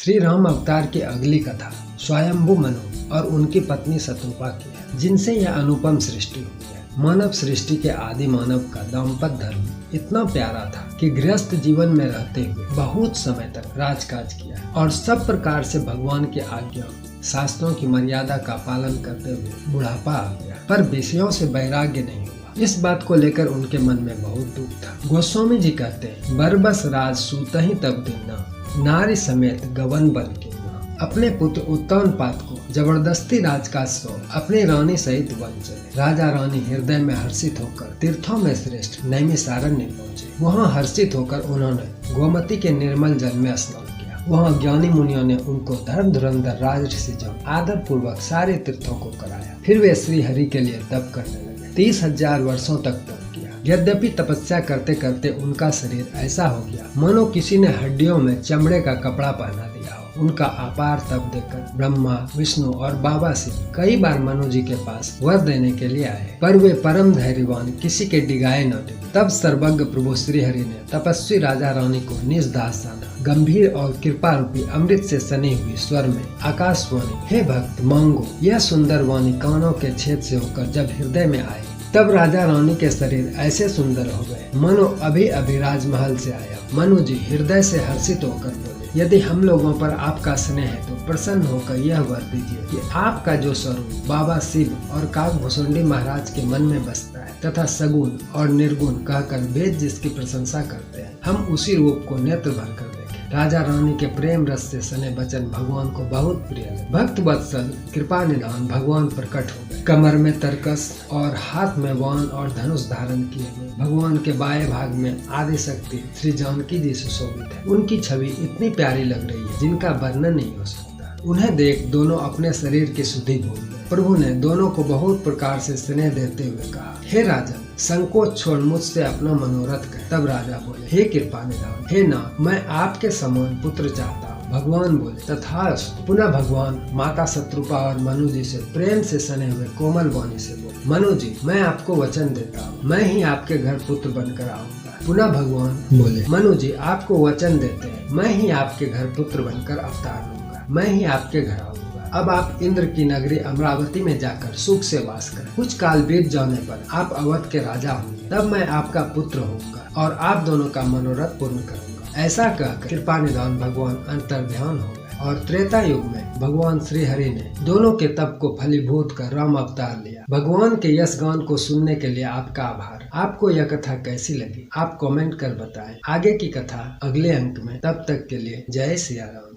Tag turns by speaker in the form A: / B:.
A: श्री राम अवतार की अगली कथा स्वयंभू मनु और उनकी पत्नी शत्रुपा की है, जिनसे यह अनुपम सृष्टि हुई है। मानव सृष्टि के आदि मानव का दाम्पत्य धर्म इतना प्यारा था कि गृहस्थ जीवन में रहते हुए बहुत समय तक राजकाज किया और सब प्रकार से भगवान की आज्ञा शास्त्रों की मर्यादा का पालन करते हुए बुढ़ापा आ गया, पर विषयों से वैराग्य नहीं हुआ। इस बात को लेकर उनके मन में बहुत दुख था। गोस्वामी जी कहते हैं, बरबस राज सूतहि तब दीना, नारी समेत गवन बन के अपने पुत्र उत्तानपाद को जबरदस्ती राजकाज सो अपनी रानी सहित वन चले। राजा रानी हृदय में हर्षित होकर तीर्थों में श्रेष्ठ नैमिषारण्य पहुँचे। वहाँ हर्षित होकर उन्होंने गोमती के निर्मल जल में स्नान किया। वहाँ ज्ञानी मुनियों ने उनको धर्म धुरंधर राजऋषि जन आदर पूर्वक सारे तीर्थों को कराया। फिर वे श्री हरि के लिए तप करने लगे। 30,000 वर्षों तक तप किया। यद्यपि तपस्या करते करते उनका शरीर ऐसा हो गया मानो किसी ने हड्डियों में चमड़े का कपड़ा पहना दिया हो। उनका अपार तप देखकर ब्रह्मा, विष्णु और बाबा शिव कई बार मनु जी के पास वर देने के लिए आए, पर वे परम धैर्यवान किसी के डिगाए न डिगे। तब सर्वज्ञ प्रभु श्री हरि ने तपस्वी राजा रानी को निज दास जाना। गंभीर और कृपा रूपी अमृत से सनी हुई स्वर में आकाशवाणी, हे भक्त मांगो। यह सुंदर वाणी कानों के छेद से होकर जब हृदय में आई, तब राजा रानी के शरीर ऐसे सुंदर हो गए मनो अभी अभी राजमहल से आया। मनु जी हृदय से हर्षित होकर बोले, यदि हम लोगों पर आपका स्नेह है तो प्रसन्न होकर यह वर दीजिए कि आपका जो स्वरूप बाबा शिव और काकभूषुंडी महाराज के मन में बसता है तथा सगुण और निर्गुण कहकर वेद जिसकी प्रशंसा करते हैं, हम उसी रूप को नेत्र भर कर देखें। राजा रानी के प्रेम रस से सने वचन भगवान को बहुत प्रिय लगे। भक्त वत्सल कृपा निधान भगवान प्रकट हो गए। कमर में तरकस और हाथ में वाण और धनुष धारण किए हुए भगवान के बाएं भाग में आदि शक्ति श्री जानकी जी सुशोभित है। उनकी छवि इतनी प्यारी लग रही है जिनका वर्णन नहीं हो सकता। उन्हें देख दोनों अपने शरीर की सुधि भूल गए। प्रभु ने दोनों को बहुत प्रकार से स्नेह देते हुए कहा, हे राजन, संकोच छोड़ मुझसे अपना मनोरथ कर। तब राजा बोले, हे कृपा निधान, हे नाथ, मैं आपके समान पुत्र चाहता हूँ। भगवान बोले, तथास्तु। पुनः भगवान माता शत्रुपा और मनु जी से प्रेम से सने हुए कोमल वाणी से बोले, मनु जी, मैं आपको वचन देता हूँ, मैं ही आपके घर पुत्र बनकर आऊंगा। पुनः भगवान बोले, मनु जी, आपको वचन देते हैं, मैं ही आपके घर पुत्र बनकर अवतार लूंगा, मैं ही आपके घर आऊंगा। अब आप इंद्र की नगरी अमरावती में जाकर सुख से वास करें। कुछ काल बीत जाने पर आप अवध के राजा होंगे, तब मैं आपका पुत्र होऊंगा और आप दोनों का मनोरथ पूर्ण करूंगा। ऐसा कहकर कृपा निधान भगवान अंतर्ध्यान हो गए और त्रेता युग में भगवान श्री हरि ने दोनों के तप को फलीभूत कर राम अवतार लिया। भगवान के यश गान को सुनने के लिए आपका आभार। आपको यह कथा कैसी लगी आप कमेंट कर बताएं। आगे की कथा अगले अंक में। तब तक के लिए जय सिया राम।